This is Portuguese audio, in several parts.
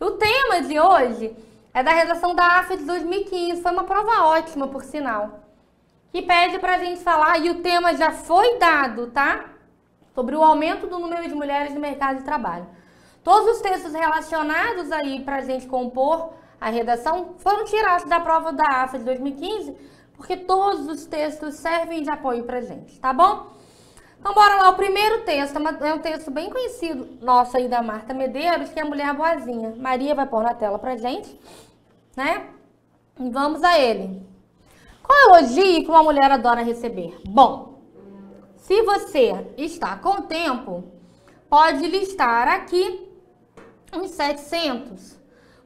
O tema de hoje é da redação da AFA de 2015. Foi uma prova ótima, por sinal. Que pede pra gente falar, e o tema já foi dado, tá? Sobre o aumento do número de mulheres no mercado de trabalho. Todos os textos relacionados aí pra gente compor a redação foram tirados da prova da AFA de 2015, porque todos os textos servem de apoio pra gente, tá bom? Então bora lá, o primeiro texto é um texto bem conhecido nosso aí da Marta Medeiros, que é a Mulher Boazinha. Maria vai pôr na tela pra gente, né? E vamos a ele. Qual elogio que uma mulher adora receber? Bom, se você está com tempo, pode listar aqui uns 700.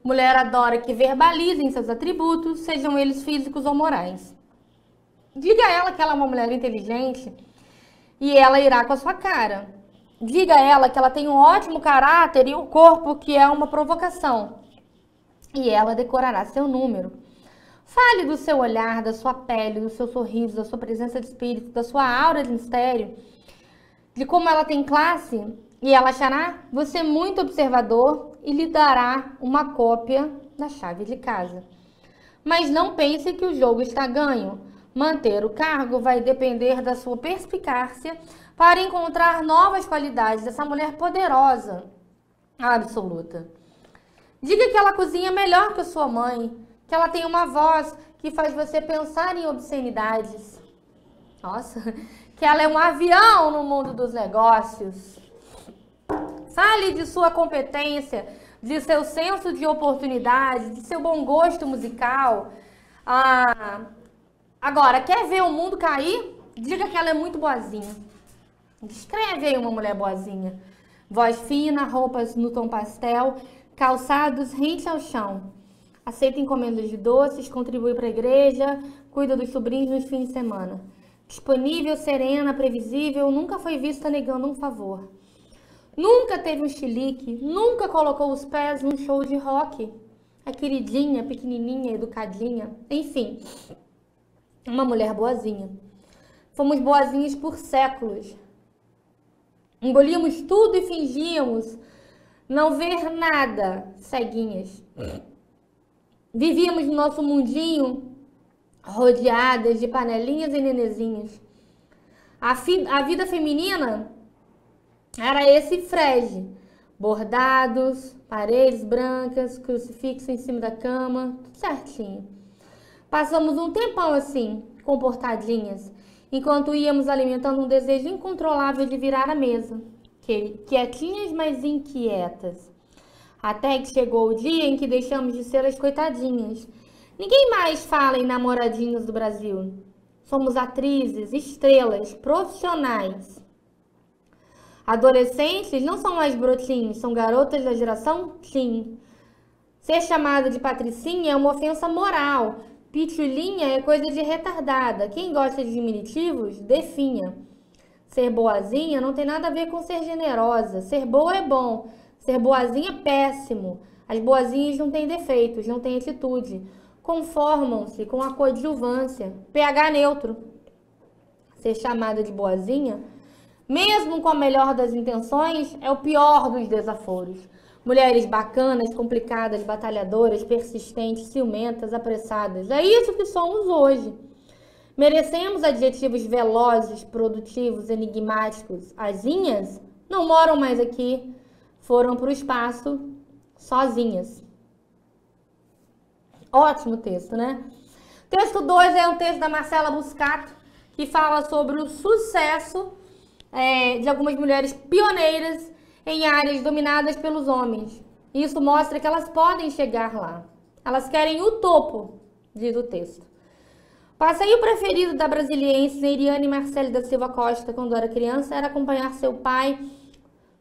Mulher adora que verbalizem seus atributos, sejam eles físicos ou morais. Diga a ela que ela é uma mulher inteligente e ela irá com a sua cara. Diga a ela que ela tem um ótimo caráter e um corpo que é uma provocação. E ela decorará seu número. Fale do seu olhar, da sua pele, do seu sorriso, da sua presença de espírito, da sua aura de mistério, de como ela tem classe, e ela achará você muito observador e lhe dará uma cópia da chave de casa. Mas não pense que o jogo está ganho. Manter o cargo vai depender da sua perspicácia para encontrar novas qualidades dessa mulher poderosa, absoluta. Diga que ela cozinha melhor que a sua mãe, que ela tem uma voz que faz você pensar em obscenidades. Nossa, que ela é um avião no mundo dos negócios. Fale de sua competência, de seu senso de oportunidade, de seu bom gosto musical. Agora, quer ver o mundo cair? Diga que ela é muito boazinha. Descreve aí uma mulher boazinha. Voz fina, roupas no tom pastel, calçados rente ao chão. Aceita encomendas de doces, contribui para a igreja, cuida dos sobrinhos nos fins de semana. Disponível, serena, previsível, nunca foi vista negando um favor. Nunca teve um chilique, nunca colocou os pés num show de rock. É queridinha, pequenininha, educadinha, enfim, uma mulher boazinha. Fomos boazinhas por séculos. Engolíamos tudo e fingíamos não ver nada, ceguinhas. Vivíamos no nosso mundinho rodeadas de panelinhas e nenezinhas. A vida feminina era esse frege. Bordados, paredes brancas, crucifixo em cima da cama, tudo certinho. Passamos um tempão assim, comportadinhas, enquanto íamos alimentando um desejo incontrolável de virar a mesa, quietinhas, mas inquietas. Até que chegou o dia em que deixamos de ser as coitadinhas. Ninguém mais fala em namoradinhos do Brasil. Somos atrizes, estrelas, profissionais. Adolescentes não são mais brotinhos, são garotas da geração teen. Ser chamada de patricinha é uma ofensa moral. Pitulinha é coisa de retardada. Quem gosta de diminutivos, definha. Ser boazinha não tem nada a ver com ser generosa. Ser boa é bom. Ser boazinha é péssimo. As boazinhas não têm defeitos, não têm atitude. Conformam-se com a coadjuvância. pH neutro. Ser chamada de boazinha, mesmo com a melhor das intenções, é o pior dos desaforos. Mulheres bacanas, complicadas, batalhadoras, persistentes, ciumentas, apressadas. É isso que somos hoje. Merecemos adjetivos velozes, produtivos, enigmáticos. Asinhas não moram mais aqui. Foram para o espaço sozinhas. Ótimo texto, né? Texto 2 é um texto da Marcela Buscato, que fala sobre o sucesso de algumas mulheres pioneiras em áreas dominadas pelos homens. Isso mostra que elas podem chegar lá. Elas querem o topo, diz o texto. O passeio preferido da brasiliense Neiriane Marcele da Silva Costa, quando era criança, era acompanhar seu pai,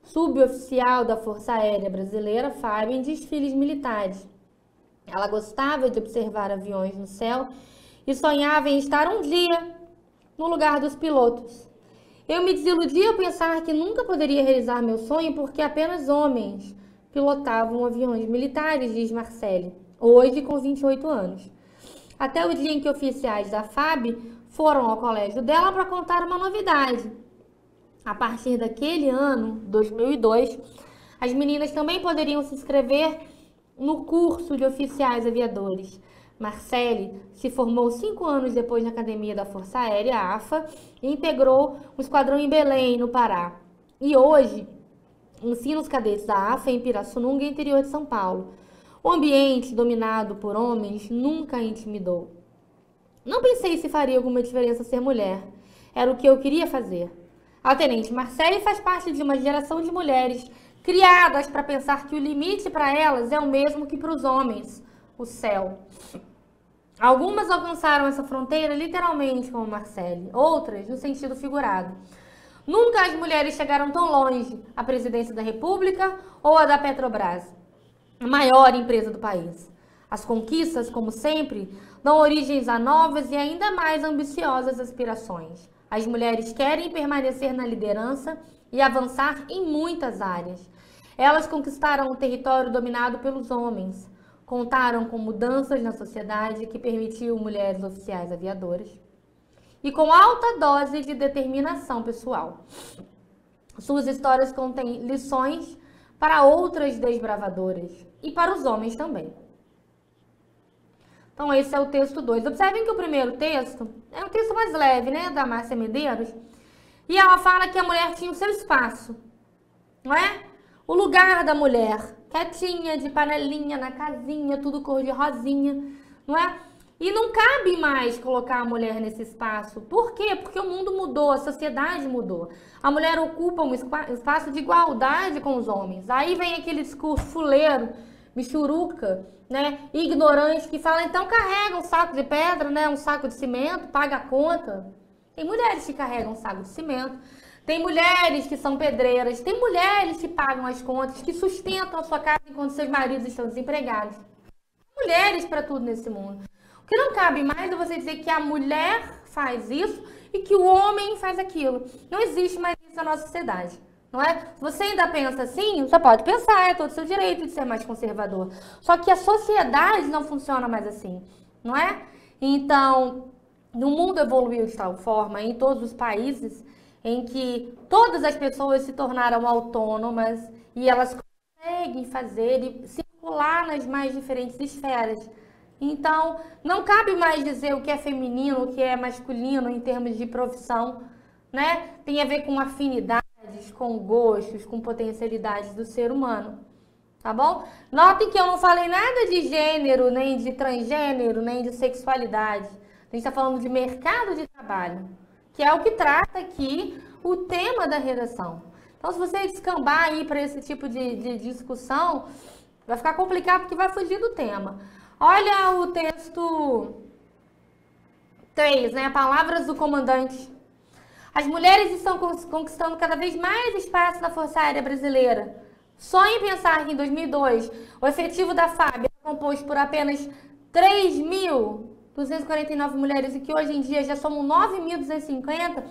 suboficial da Força Aérea Brasileira, FAB, em desfiles militares. Ela gostava de observar aviões no céu e sonhava em estar um dia no lugar dos pilotos. Eu me desiludia ao pensar que nunca poderia realizar meu sonho porque apenas homens pilotavam aviões militares, diz Marcele, hoje com 28 anos. Até o dia em que oficiais da FAB foram ao colégio dela para contar uma novidade. A partir daquele ano, 2002, as meninas também poderiam se inscrever no curso de oficiais aviadores. Marcele se formou 5 anos depois na Academia da Força Aérea, AFA, e integrou um esquadrão em Belém, no Pará. E hoje, ensina os cadetes da AFA em Pirassununga, interior de São Paulo. O ambiente dominado por homens nunca a intimidou. Não pensei se faria alguma diferença ser mulher. Era o que eu queria fazer. A tenente Marcele faz parte de uma geração de mulheres criadas para pensar que o limite para elas é o mesmo que para os homens, o céu. Algumas alcançaram essa fronteira literalmente, como Marcele, outras no sentido figurado. Nunca as mulheres chegaram tão longe, a presidência da República ou a da Petrobras, a maior empresa do país. As conquistas, como sempre, dão origens a novas e ainda mais ambiciosas aspirações. As mulheres querem permanecer na liderança e avançar em muitas áreas. Elas conquistaram um território dominado pelos homens, contaram com mudanças na sociedade que permitiu mulheres oficiais aviadoras e com alta dose de determinação pessoal. Suas histórias contêm lições para outras desbravadoras e para os homens também. Então esse é o texto 2. Observem que o primeiro texto é um texto mais leve, né, da Márcia Medeiros, e ela fala que a mulher tinha o seu espaço, não é? O lugar da mulher, quietinha, de panelinha, na casinha, tudo cor de rosinha, não é? E não cabe mais colocar a mulher nesse espaço. Por quê? Porque o mundo mudou, a sociedade mudou. A mulher ocupa um espaço de igualdade com os homens. Aí vem aquele discurso fuleiro, michuruca, né, ignorante, que fala, então carrega um saco de pedra, né, um saco de cimento, paga a conta. Tem mulheres que carregam um saco de cimento, tem mulheres que são pedreiras, tem mulheres que pagam as contas, que sustentam a sua casa enquanto seus maridos estão desempregados. Tem mulheres para tudo nesse mundo. O que não cabe mais é você dizer que a mulher faz isso e que o homem faz aquilo. Não existe mais isso na nossa sociedade. Não é? Se você ainda pensa assim, você pode pensar, é todo seu direito de ser mais conservador. Só que a sociedade não funciona mais assim, não é? Então, o mundo evoluiu de tal forma, em todos os países, em que todas as pessoas se tornaram autônomas e elas conseguem fazer e circular nas mais diferentes esferas. Então, não cabe mais dizer o que é feminino, o que é masculino em termos de profissão, né? Tem a ver com afinidade, com gostos, com potencialidades do ser humano, tá bom? Notem que eu não falei nada de gênero, nem de transgênero, nem de sexualidade. A gente está falando de mercado de trabalho, que é o que trata aqui o tema da redação. Então, se você descambar aí para esse tipo de discussão, vai ficar complicado porque vai fugir do tema. Olha o texto 3, né? Palavras do comandante. As mulheres estão conquistando cada vez mais espaço na Força Aérea Brasileira. Só em pensar que em 2002 o efetivo da FAB é composto por apenas 3.249 mulheres e que hoje em dia já somos 9.250,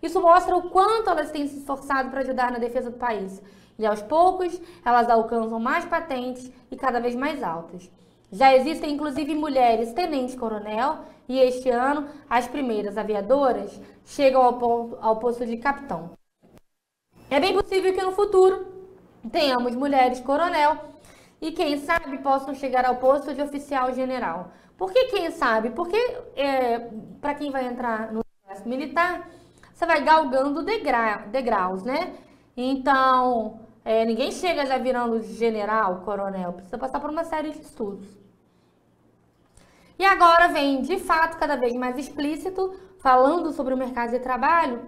isso mostra o quanto elas têm se esforçado para ajudar na defesa do país. E aos poucos elas alcançam mais patentes e cada vez mais altas. Já existem inclusive mulheres tenente-coronel e este ano as primeiras aviadoras chegam ao posto de capitão. É bem possível que no futuro tenhamos mulheres coronel e quem sabe possam chegar ao posto de oficial general. Por que quem sabe? Porque para quem vai entrar no exército militar, você vai galgando degraus, né? Então, ninguém chega já virando general, coronel, precisa passar por uma série de estudos. E agora vem, de fato, cada vez mais explícito, falando sobre o mercado de trabalho,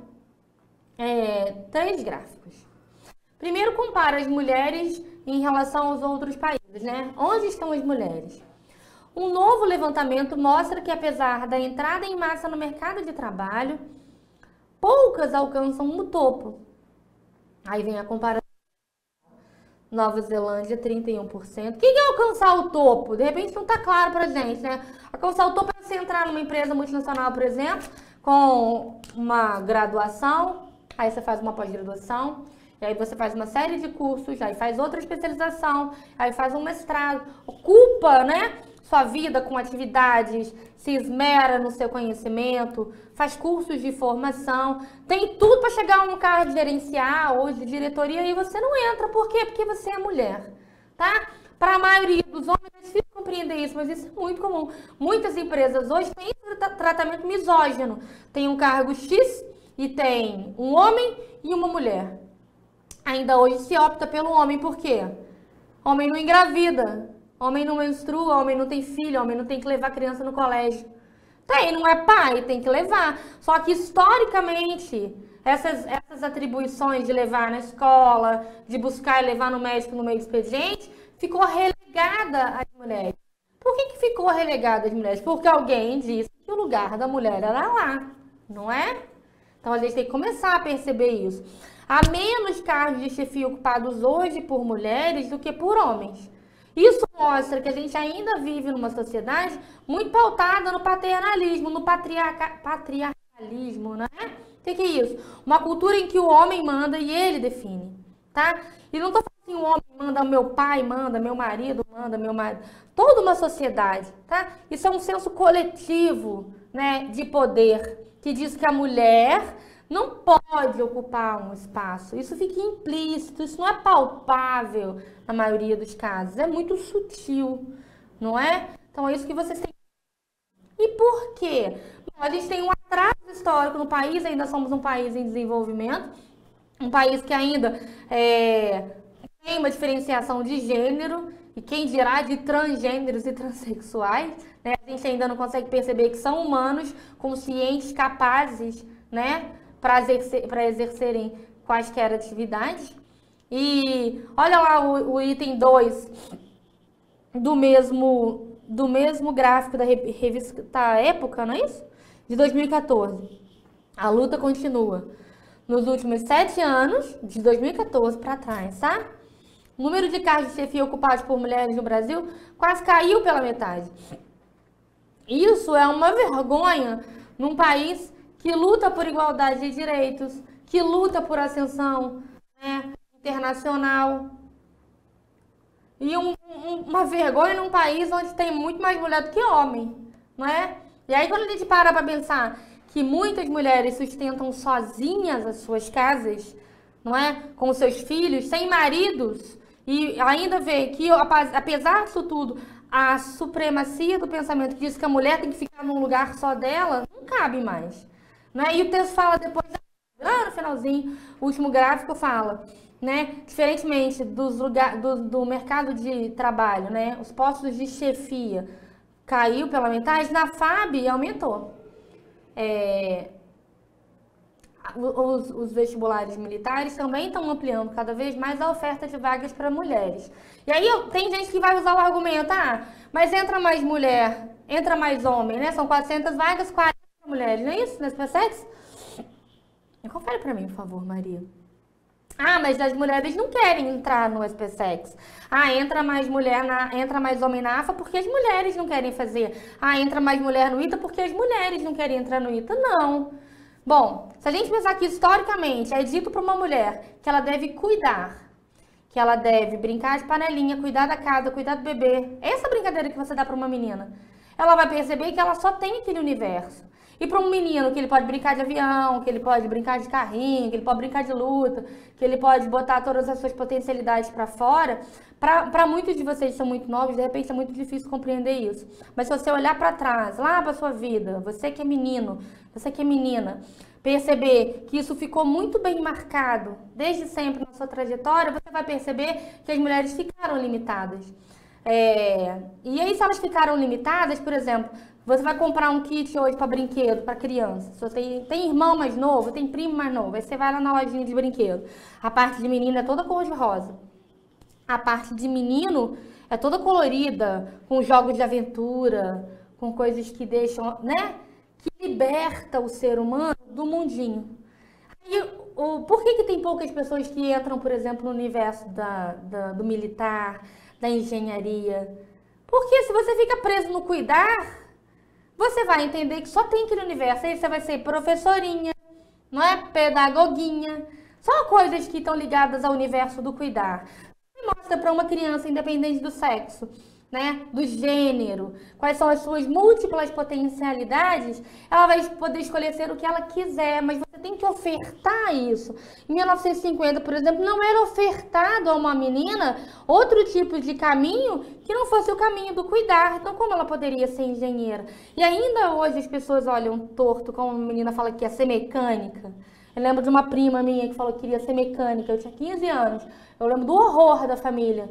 3 gráficos. Primeiro, compara as mulheres em relação aos outros países, né? Onde estão as mulheres? Um novo levantamento mostra que, apesar da entrada em massa no mercado de trabalho, poucas alcançam o topo. Aí vem a comparação. Nova Zelândia, 31%. O que é alcançar o topo? De repente não está claro pra gente, né? Alcançar o topo é você entrar numa empresa multinacional, por exemplo, com uma graduação, aí você faz uma pós-graduação, e aí você faz uma série de cursos, aí faz outra especialização, aí faz um mestrado, ocupa, né, sua vida com atividades, se esmera no seu conhecimento, faz cursos de formação, tem tudo para chegar a um cargo gerencial ou de diretoria e você não entra. Por quê? Porque você é mulher, tá? Para a maioria dos homens é difícil compreender isso, mas isso é muito comum. Muitas empresas hoje têm tratamento misógino. Tem um cargo X e tem um homem e uma mulher. Ainda hoje se opta pelo homem, por quê? Homem não engravida, homem não menstrua, homem não tem filho, homem não tem que levar criança no colégio. Tem, não é pai, tem que levar. Só que historicamente, essas atribuições de levar na escola, de buscar e levar no médico no meio do expediente, ficou relegada às mulheres. Por que ficou relegada às mulheres? Porque alguém disse que o lugar da mulher era lá, não é? Então a gente tem que começar a perceber isso. Há menos cargos de chefia ocupados hoje por mulheres do que por homens. Isso mostra que a gente ainda vive numa sociedade muito pautada no paternalismo, no patriarcalismo, né? O que é isso? Uma cultura em que o homem manda e ele define, tá? E não tô falando assim, o homem manda, meu pai manda, meu marido manda, meu marido... Toda uma sociedade, tá? Isso é um senso coletivo, né, de poder, que diz que a mulher não pode ocupar um espaço. Isso fica implícito, isso não é palpável na maioria dos casos. É muito sutil, não é? Então é isso que vocês têm. E por quê? Bom, a gente tem um atraso histórico no país, ainda somos um país em desenvolvimento, um país que ainda tem uma diferenciação de gênero, e quem dirá de transgêneros e transexuais, né? A gente ainda não consegue perceber que são humanos, conscientes, capazes, né, para exercerem quaisquer atividades. E olha lá o item 2 do mesmo gráfico da revista Época, não é isso? De 2014. A luta continua. Nos últimos 7 anos, de 2014 para trás, tá? O número de cargos de chefia ocupados por mulheres no Brasil quase caiu pela metade. Isso é uma vergonha num país que luta por igualdade de direitos, que luta por ascensão, né, internacional. E uma vergonha num país onde tem muito mais mulher do que homem, não é? E aí quando a gente para pensar que muitas mulheres sustentam sozinhas as suas casas, não é? Com seus filhos, sem maridos, e ainda vê que, apesar disso tudo, a supremacia do pensamento que diz que a mulher tem que ficar num lugar só dela, não cabe mais. Né? E o texto fala depois, lá no finalzinho, o último gráfico fala, né? Diferentemente do mercado de trabalho, né? Os postos de chefia caiu pela metade, na FAB aumentou. Os vestibulares militares também estão ampliando cada vez mais a oferta de vagas para mulheres. E aí tem gente que vai usar o argumento, mas entra mais mulher, entra mais homem, né? São 400 vagas, 40 mulheres, não é isso? Na SpaceX? Confere para mim, por favor, Maria. Mas as mulheres não querem entrar no SpaceX. Entra mais entra mais homem na AFA porque as mulheres não querem fazer. Entra mais mulher no ITA porque as mulheres não querem entrar no ITA. Não. Bom, se a gente pensar que historicamente é dito para uma mulher que ela deve cuidar, que ela deve brincar de panelinha, cuidar da casa, cuidar do bebê, essa brincadeira que você dá para uma menina, ela vai perceber que ela só tem aquele universo. E para um menino que ele pode brincar de avião, que ele pode brincar de carrinho, que ele pode brincar de luta, que ele pode botar todas as suas potencialidades para fora, para muitos de vocês que são muito novos, de repente é muito difícil compreender isso. Mas se você olhar para trás, lá para sua vida, você que é menino, você que é menina, perceber que isso ficou muito bem marcado desde sempre na sua trajetória, você vai perceber que as mulheres ficaram limitadas. E aí, se elas ficaram limitadas, por exemplo, você vai comprar um kit hoje para brinquedo, para criança. Se você tem irmão mais novo, tem primo mais novo, aí você vai lá na lojinha de brinquedo. A parte de menino é toda cor de rosa. A parte de menino é toda colorida, com jogos de aventura, com coisas que deixam, né? Que liberta o ser humano do mundinho. E por que tem poucas pessoas que entram, por exemplo, no universo do militar, da engenharia? Porque se você fica preso no cuidar, você vai entender que só tem aquele universo. Aí você vai ser professorinha, não é? Pedagoguinha. Só coisas que estão ligadas ao universo do cuidar. Você mostra para uma criança, independente do sexo, né, do gênero, quais são as suas múltiplas potencialidades, ela vai poder escolher ser o que ela quiser, mas você tem que ofertar isso. Em 1950, por exemplo, não era ofertado a uma menina outro tipo de caminho que não fosse o caminho do cuidar. Então, como ela poderia ser engenheira? E ainda hoje as pessoas olham torto, como uma menina fala que ia ser mecânica. Eu lembro de uma prima minha que falou que queria ser mecânica, eu tinha 15 anos. Eu lembro do horror da família,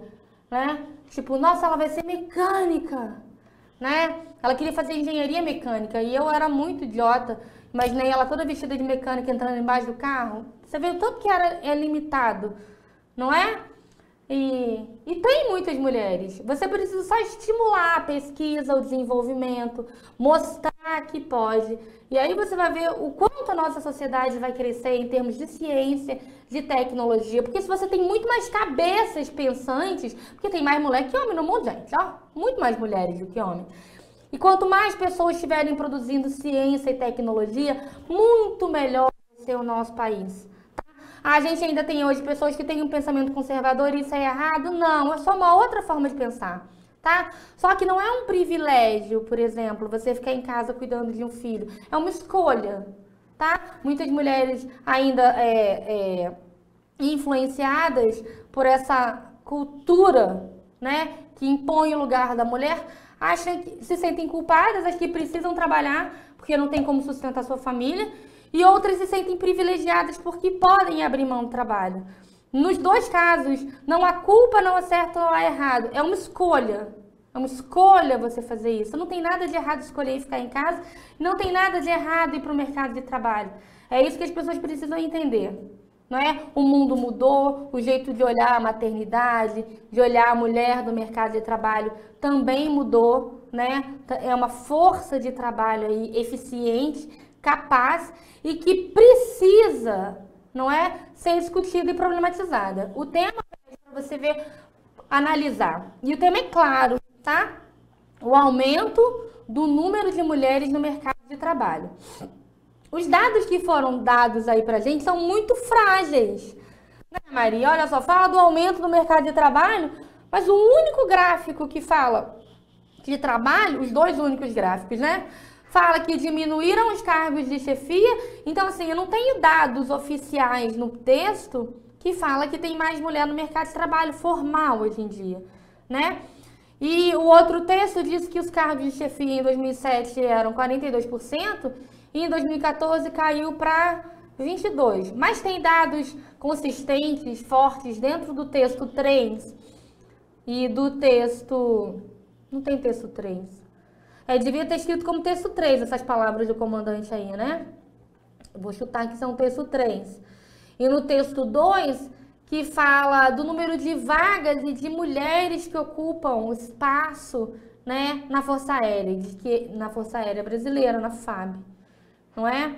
né? Tipo, nossa, ela vai ser mecânica, né? Ela queria fazer engenharia mecânica e eu era muito idiota. Imaginei ela toda vestida de mecânica entrando embaixo do carro. Você vê o tanto que é limitado, não é? E tem muitas mulheres. Você precisa só estimular a pesquisa, o desenvolvimento, mostrar que pode. E aí você vai ver o quanto a nossa sociedade vai crescer em termos de ciência, de tecnologia. Porque se você tem muito mais cabeças pensantes, porque tem mais mulher que homem no mundo, gente, ó, muito mais mulheres do que homens. E quanto mais pessoas estiverem produzindo ciência e tecnologia, muito melhor vai ser o nosso país. A gente ainda tem hoje pessoas que têm um pensamento conservador e isso é errado? Não, é só uma outra forma de pensar, tá? Só que não é um privilégio, por exemplo, você ficar em casa cuidando de um filho. É uma escolha, tá? Muitas mulheres ainda influenciadas por essa cultura, né, que impõe o lugar da mulher, acham que se sentem culpadas, as que precisam trabalhar porque não tem como sustentar sua família. E outras se sentem privilegiadas porque podem abrir mão do trabalho. Nos dois casos, não há culpa, não há certo ou há errado. É uma escolha. É uma escolha você fazer isso. Não tem nada de errado escolher ficar em casa. Não tem nada de errado ir para o mercado de trabalho. É isso que as pessoas precisam entender. Não é? O mundo mudou, o jeito de olhar a maternidade, de olhar a mulher do mercado de trabalho também mudou, né? É uma força de trabalho aí eficiente, capaz e que precisa, não é, ser discutida e problematizada. O tema é para você ver, analisar. E o tema é claro, tá? O aumento do número de mulheres no mercado de trabalho. Os dados que foram dados aí pra gente são muito frágeis. Né, Maria? Olha só, fala do aumento do mercado de trabalho, mas o único gráfico que fala de trabalho, os dois únicos gráficos, né? Fala que diminuíram os cargos de chefia. Então, assim, eu não tenho dados oficiais no texto que fala que tem mais mulher no mercado de trabalho formal hoje em dia, né? E o outro texto diz que os cargos de chefia em 2007 eram 42% e em 2014 caiu para 22%. Mas tem dados consistentes, fortes, dentro do texto 3 e do texto... Não tem texto 3. Devia ter escrito como texto 3 essas palavras do comandante aí, né? Eu vou chutar que são texto 3. E no texto 2, que fala do número de vagas e de mulheres que ocupam espaço, né, na Força Aérea, na Força Aérea Brasileira, na FAB, não é?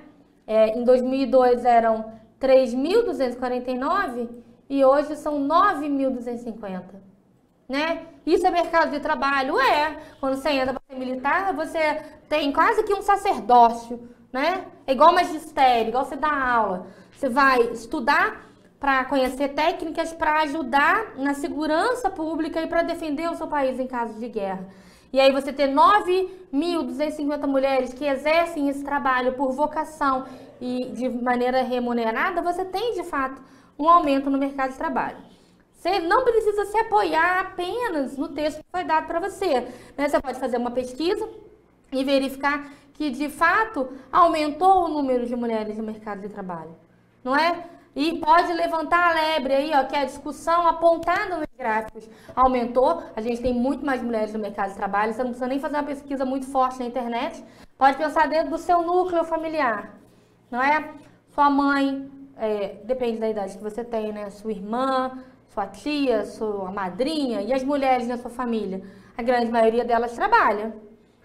Em 2002 eram 3.249 e hoje são 9.250. Né? Isso é mercado de trabalho? Quando você entra para ser militar, você tem quase que um sacerdócio, né? É igual magistério, igual você dá aula. Você vai estudar para conhecer técnicas para ajudar na segurança pública e para defender o seu país em caso de guerra. E aí você ter 9.250 mulheres que exercem esse trabalho por vocação e de maneira remunerada, você tem de fato um aumento no mercado de trabalho. Você não precisa se apoiar apenas no texto que foi dado para você, né? Você pode fazer uma pesquisa e verificar que, de fato, aumentou o número de mulheres no mercado de trabalho, não é? E pode levantar a lebre aí, ó, que é a discussão apontada nos gráficos. Aumentou, a gente tem muito mais mulheres no mercado de trabalho, você não precisa nem fazer uma pesquisa muito forte na internet. Pode pensar dentro do seu núcleo familiar, não é? Sua mãe, depende da idade que você tem, né? Sua irmã, sua tia, sua madrinha e as mulheres na sua família. A grande maioria delas trabalha,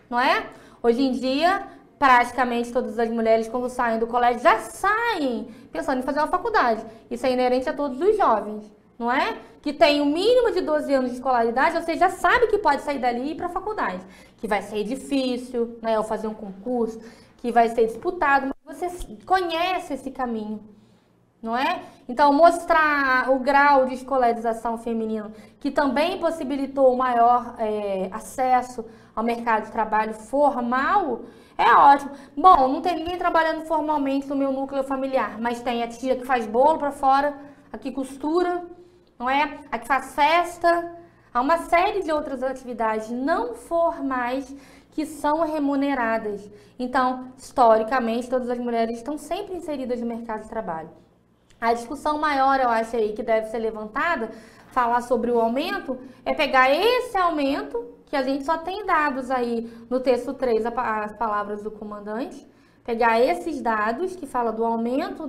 não é? Hoje em dia, praticamente todas as mulheres, quando saem do colégio, já saem pensando em fazer uma faculdade. Isso é inerente a todos os jovens, não é? Que tem o mínimo de 12 anos de escolaridade, você já sabe que pode sair dali e ir para a faculdade. Que vai ser difícil, né? Ou fazer um concurso, que vai ser disputado, mas você conhece esse caminho, não é? Então, mostrar o grau de escolarização feminino, que também possibilitou o maior acesso ao mercado de trabalho formal, é ótimo. Bom, não tem ninguém trabalhando formalmente no meu núcleo familiar, mas tem a tia que faz bolo para fora, a que costura, não é? A que faz festa. Há uma série de outras atividades não formais que são remuneradas. Então, historicamente, todas as mulheres estão sempre inseridas no mercado de trabalho. A discussão maior, eu acho aí, que deve ser levantada, falar sobre o aumento, é pegar esse aumento, que a gente só tem dados aí no texto 3, as palavras do comandante, pegar esses dados que fala do aumento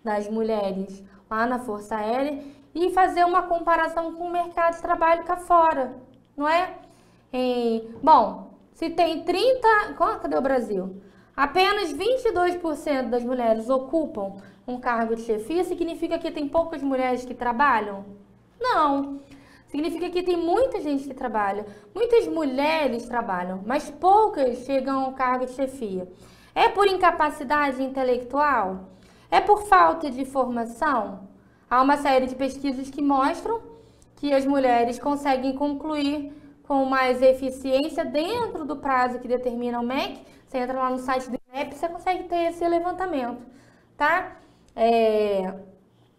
das mulheres lá na Força Aérea e fazer uma comparação com o mercado de trabalho cá fora, não é? Bom, se tem 30... Cadê o Brasil? Apenas 22% das mulheres ocupam um cargo de chefia, significa que tem poucas mulheres que trabalham? Não. Significa que tem muita gente que trabalha. Muitas mulheres trabalham, mas poucas chegam ao cargo de chefia. É por incapacidade intelectual? É por falta de formação? Há uma série de pesquisas que mostram que as mulheres conseguem concluir com mais eficiência dentro do prazo que determina o MEC. Você entra lá no site do INEP, você consegue ter esse levantamento, tá?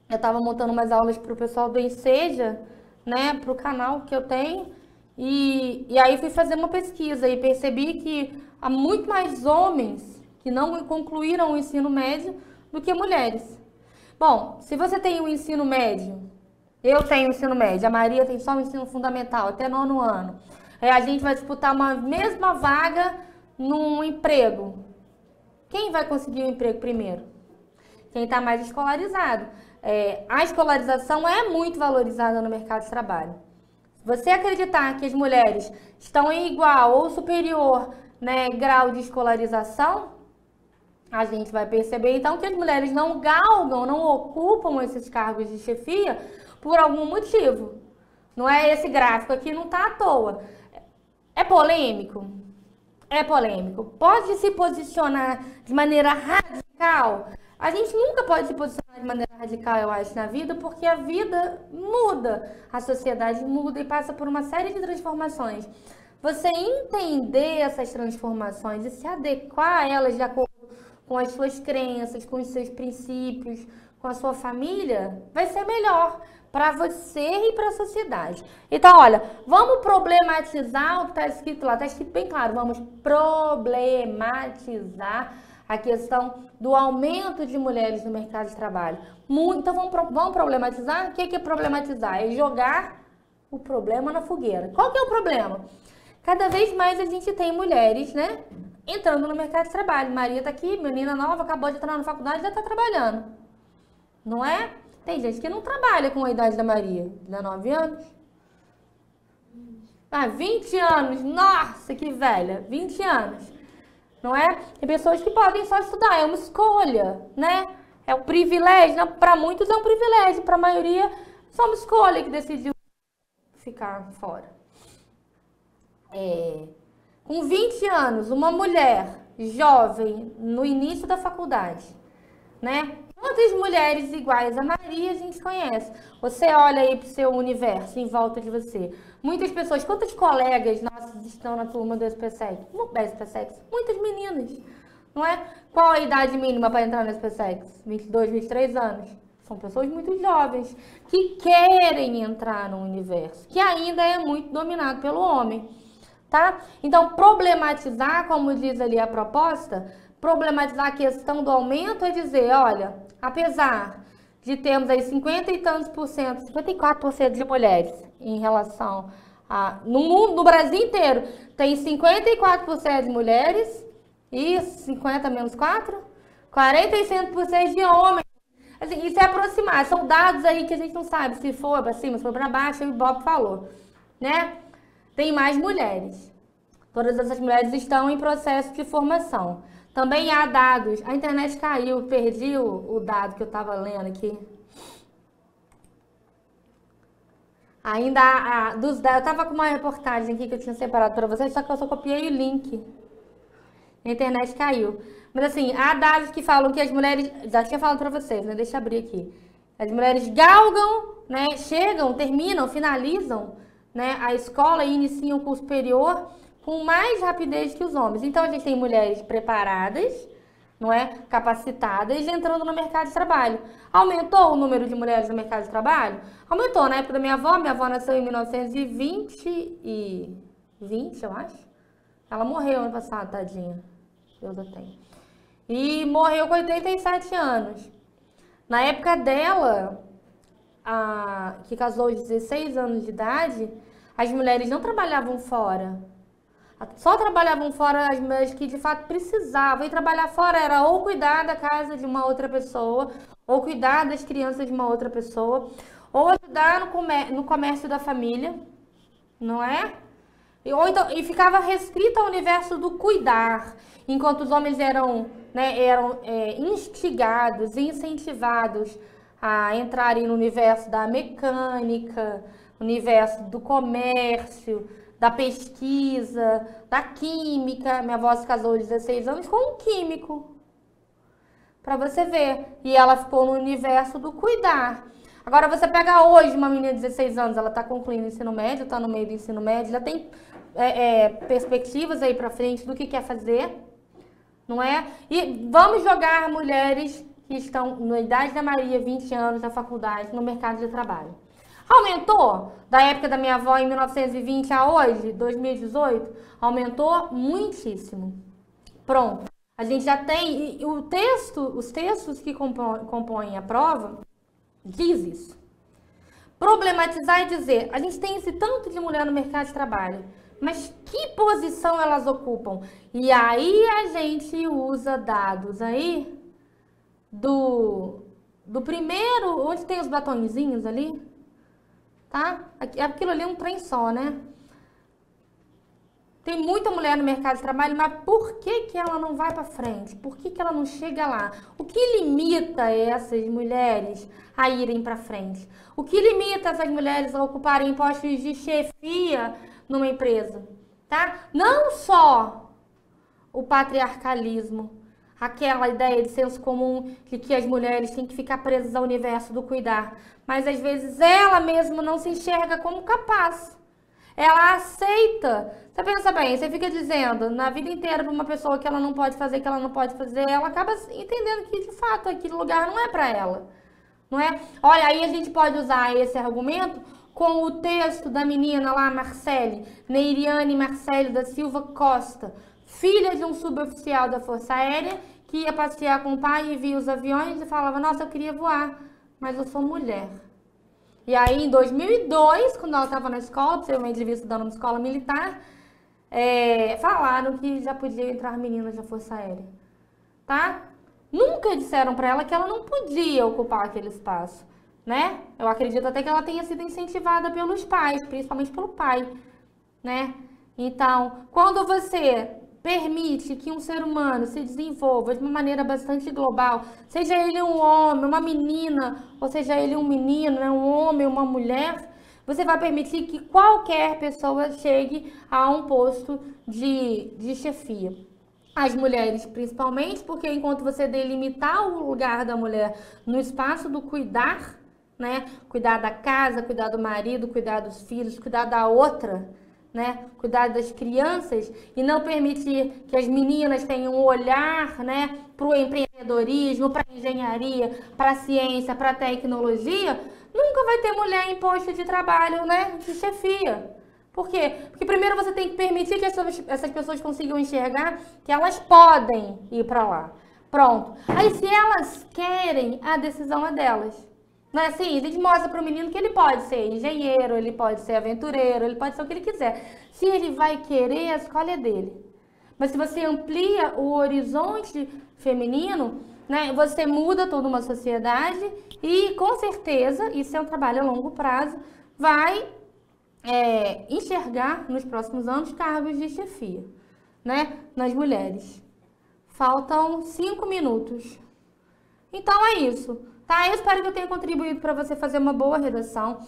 Eu estava montando umas aulas para o pessoal do Enseja, né, para o canal que eu tenho, e aí fui fazer uma pesquisa e percebi que há muito mais homens que não concluíram o ensino médio do que mulheres. Bom, se você tem o ensino médio, eu tenho o ensino médio, a Maria tem só o ensino fundamental, até 9º ano, a gente vai disputar uma mesma vaga num emprego. Quem vai conseguir o emprego primeiro? Quem está mais escolarizado. A escolarização é muito valorizada no mercado de trabalho. Se você acreditar que as mulheres estão em igual ou superior, né, grau de escolarização, a gente vai perceber então que as mulheres não galgam, não ocupam esses cargos de chefia por algum motivo. Não é esse gráfico aqui, não está à toa. É polêmico? É polêmico. Pode se posicionar de maneira radical? A gente nunca pode se posicionar de maneira radical, eu acho, na vida, porque a vida muda, a sociedade muda e passa por uma série de transformações. Você entender essas transformações e se adequar a elas de acordo com as suas crenças, com os seus princípios, com a sua família, vai ser melhor para você e para a sociedade. Então, olha, vamos problematizar o que está escrito lá. Está escrito bem claro, vamos problematizar a questão do aumento de mulheres no mercado de trabalho. Então, vamos problematizar? O que é problematizar? É jogar o problema na fogueira. Qual que é o problema? Cada vez mais a gente tem mulheres, né, entrando no mercado de trabalho. Maria está aqui, menina nova, acabou de entrar na faculdade e já está trabalhando. Não é? Tem gente que não trabalha com a idade da Maria. 19 anos? 20 anos. Nossa, que velha. 20 anos. Não é? Tem pessoas que podem só estudar. É uma escolha, né? É um privilégio. Para muitos é um privilégio. Para a maioria, só uma escolha que decidiu ficar fora. Com 20 anos, uma mulher jovem no início da faculdade, né? Quantas mulheres iguais a Maria a gente conhece? Você olha aí para o seu universo em volta de você. Muitas pessoas, quantas colegas nossas estão na turma do SPSEC? Muitas meninas, não é? Qual a idade mínima para entrar no SPSEC? 22, 23 anos. São pessoas muito jovens que querem entrar no universo, que ainda é muito dominado pelo homem, tá? Então, problematizar, como diz ali a proposta, problematizar a questão do aumento é dizer, olha, apesar de termos aí 50 e tantos por cento, 54% de mulheres em relação a... No mundo, no Brasil inteiro, tem 54% de mulheres e 50 menos 4? 45% de homens. Assim, isso é aproximar, são dados aí que a gente não sabe se for para cima, se for para baixo, o Bob falou, né? Tem mais mulheres. Todas essas mulheres estão em processo de formação. Também há dados. A internet caiu, perdi o dado que eu estava lendo aqui. Ainda há dos dados. Eu estava com uma reportagem aqui que eu tinha separado para vocês, só que eu só copiei o link. A internet caiu. Mas assim, há dados que falam que as mulheres, já tinha falado para vocês, né? Deixa eu abrir aqui. As mulheres galgam, né? Chegam, terminam, finalizam, né? A escola e iniciam o curso superior com mais rapidez que os homens. Então a gente tem mulheres preparadas, não é? Capacitadas, entrando no mercado de trabalho. Aumentou o número de mulheres no mercado de trabalho? Aumentou. Na época da minha avó nasceu em 1920, eu acho. Ela morreu ano passado, tadinha. Eu já tenho. E morreu com 87 anos. Na época dela, que casou aos 16 anos de idade, as mulheres não trabalhavam fora. Só trabalhavam fora as mulheres que de fato precisavam. E trabalhar fora era ou cuidar da casa de uma outra pessoa, ou cuidar das crianças de uma outra pessoa, ou ajudar no comércio da família, não é? E ficava restrito ao universo do cuidar, enquanto os homens eram instigados e incentivados a entrarem no universo da mecânica, universo do comércio, da pesquisa, da química. Minha avó se casou aos 16 anos com um químico, para você ver. E ela ficou no universo do cuidar. Agora você pega hoje uma menina de 16 anos, ela está concluindo o ensino médio, está no meio do ensino médio, já tem perspectivas aí para frente do que quer fazer, não é? E vamos jogar mulheres que estão na idade da Maria, 20 anos, na faculdade, no mercado de trabalho. Aumentou? Da época da minha avó em 1920 a hoje, 2018, aumentou muitíssimo. Pronto. A gente já tem, e os textos que compõem a prova diz isso. Problematizar e dizer, a gente tem esse tanto de mulher no mercado de trabalho, mas que posição elas ocupam? E aí a gente usa dados aí do primeiro, onde tem os batonzinhos ali, tá? Aquilo ali é um trem só, né? Tem muita mulher no mercado de trabalho, mas por que ela não vai para frente? Por que ela não chega lá? O que limita essas mulheres a irem para frente? O que limita essas mulheres a ocuparem postos de chefia numa empresa? Tá? Não só o patriarcalismo, aquela ideia de senso comum de que as mulheres têm que ficar presas ao universo do cuidar, mas às vezes ela mesma não se enxerga como capaz. Ela aceita. Você pensa bem, você fica dizendo na vida inteira para uma pessoa que ela não pode fazer, ela acaba entendendo que de fato aquele lugar não é para ela, não é? Olha, aí a gente pode usar esse argumento com o texto da menina lá, Marcele, Neiriane Marcele da Silva Costa, filha de um suboficial da Força Aérea, que ia passear com o pai e via os aviões e falava, nossa, eu queria voar, mas eu sou mulher. E aí, em 2002, quando ela estava na escola, possivelmente devia estudar numa escola militar, falaram que já podia entrar meninas da Força Aérea, tá? Nunca disseram para ela que ela não podia ocupar aquele espaço, né? Eu acredito até que ela tenha sido incentivada pelos pais, principalmente pelo pai, né? Então, quando você permite que um ser humano se desenvolva de uma maneira bastante global, seja ele um homem, uma menina, ou seja ele um menino, né, um homem, uma mulher, você vai permitir que qualquer pessoa chegue a um posto de chefia. As mulheres principalmente, porque enquanto você delimitar o lugar da mulher no espaço do cuidar, né, cuidar da casa, cuidar do marido, cuidar dos filhos, cuidar da outra, né, cuidar das crianças e não permitir que as meninas tenham um olhar, né, para o empreendedorismo, para a engenharia, para a ciência, para a tecnologia, nunca vai ter mulher em posto de trabalho, né, de chefia. Por quê? Porque primeiro você tem que permitir que essas pessoas consigam enxergar que elas podem ir para lá. Pronto. Aí se elas querem, a decisão é delas. Não é assim? A gente mostra para o menino que ele pode ser engenheiro, ele pode ser aventureiro, ele pode ser o que ele quiser. Se ele vai querer, a escolha é dele. Mas se você amplia o horizonte feminino, né, você muda toda uma sociedade e, com certeza, isso é um trabalho a longo prazo, vai enxergar nos próximos anos cargos de chefia, né, nas mulheres. Faltam 5 minutos. Então é isso. Tá, eu espero que eu tenha contribuído para você fazer uma boa redação.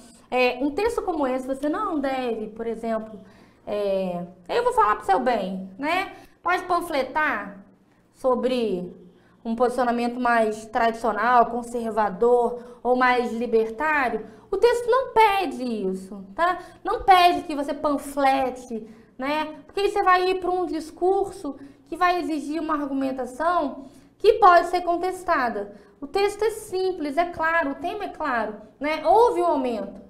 Um texto como esse, você não deve, por exemplo, eu vou falar para o seu bem, né? Pode panfletar sobre um posicionamento mais tradicional, conservador ou mais libertário? O texto não pede isso, tá? Não pede que você panflete, né? Porque aí você vai ir para um discurso que vai exigir uma argumentação que pode ser contestada. O texto é simples, é claro, o tema é claro, né? Houve o aumento.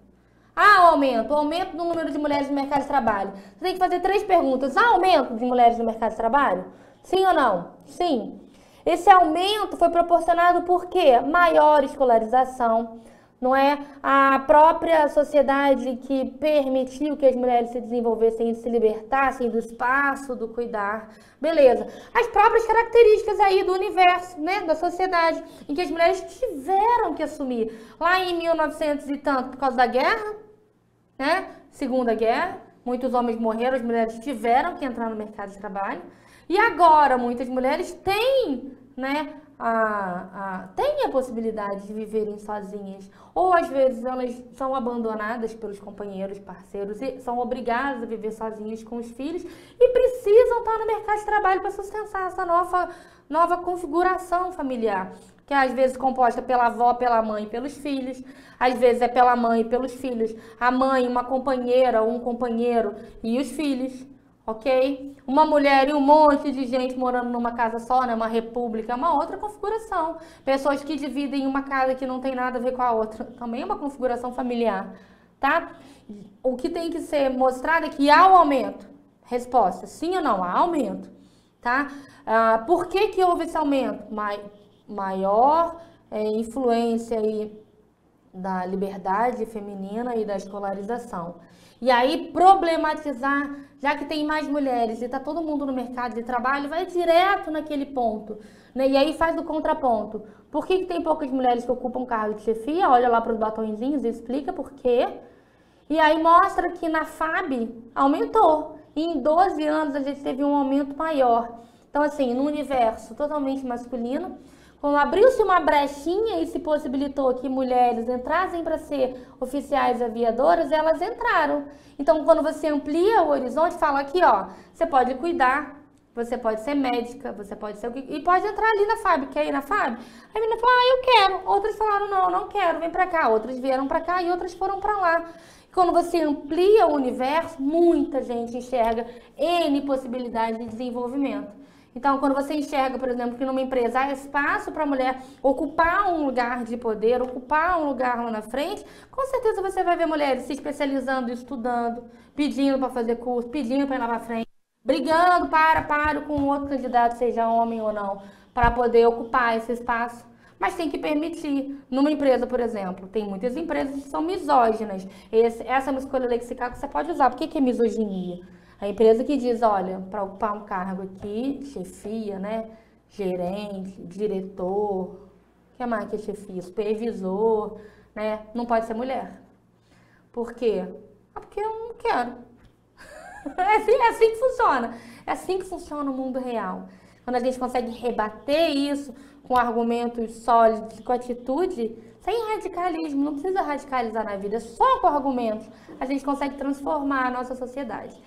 Há o aumento do número de mulheres no mercado de trabalho. Você tem que fazer 3 perguntas. Há aumento de mulheres no mercado de trabalho? Sim ou não? Sim. Esse aumento foi proporcionado por quê? Maior escolarização, não é? A própria sociedade que permitiu que as mulheres se desenvolvessem e se libertassem do espaço, do cuidar. Beleza. As próprias características aí do universo, né? Da sociedade, em que as mulheres tiveram que assumir. Lá em 1900 e tanto, por causa da guerra, né? Segunda Guerra, muitos homens morreram, as mulheres tiveram que entrar no mercado de trabalho. E agora muitas mulheres têm, né, têm a possibilidade de viverem sozinhas. Ou às vezes elas são abandonadas pelos companheiros, parceiros e são obrigadas a viver sozinhas com os filhos e precisam estar no mercado de trabalho para sustentar essa nova configuração familiar, que é às vezes composta pela avó, pela mãe e pelos filhos, às vezes é pela mãe e pelos filhos, a mãe, uma companheira ou um companheiro e os filhos, ok? Uma mulher e um monte de gente morando numa casa só, né? Uma república, é uma outra configuração. Pessoas que dividem uma casa que não tem nada a ver com a outra, também é uma configuração familiar, tá? O que tem que ser mostrado é que há um aumento. Resposta, sim ou não? Há aumento, tá? Por que houve esse aumento? Maior influência aí da liberdade feminina e da escolarização. E aí problematizar, já que tem mais mulheres e está todo mundo no mercado de trabalho, vai direto naquele ponto, né? E aí faz o contraponto. Por que tem poucas mulheres que ocupam cargo de chefia? Olha lá para os batonzinhos e explica por quê. E aí mostra que na FAB aumentou. E em 12 anos a gente teve um aumento maior. Então assim, no universo totalmente masculino, quando abriu-se uma brechinha e se possibilitou que mulheres entrassem para ser oficiais aviadoras, elas entraram. Então, quando você amplia o horizonte, fala aqui, ó, você pode cuidar, você pode ser médica, você pode ser o que... E pode entrar ali na FAB, quer ir na FAB? A menina falou, eu quero. Outras falaram, não quero, vem para cá. Outras vieram para cá e outras foram para lá. Quando você amplia o universo, muita gente enxerga N possibilidades de desenvolvimento. Então, quando você enxerga, por exemplo, que numa empresa há espaço para a mulher ocupar um lugar de poder, ocupar um lugar lá na frente, com certeza você vai ver mulheres se especializando, estudando, pedindo para fazer curso, pedindo para ir lá para frente, brigando para com outro candidato, seja homem ou não, para poder ocupar esse espaço. Mas tem que permitir. Numa empresa, por exemplo, tem muitas empresas que são misóginas. Essa é uma escolha lexical que você pode usar. Por que é misoginia? A empresa que diz, olha, para ocupar um cargo aqui, chefia, né? Gerente, diretor, o que mais que é chefia? Supervisor, né? Não pode ser mulher. Por quê? Porque eu não quero. É assim que funciona. É assim que funciona o mundo real. Quando a gente consegue rebater isso com argumentos sólidos, com atitude, sem radicalismo, não precisa radicalizar na vida, só com argumentos, a gente consegue transformar a nossa sociedade.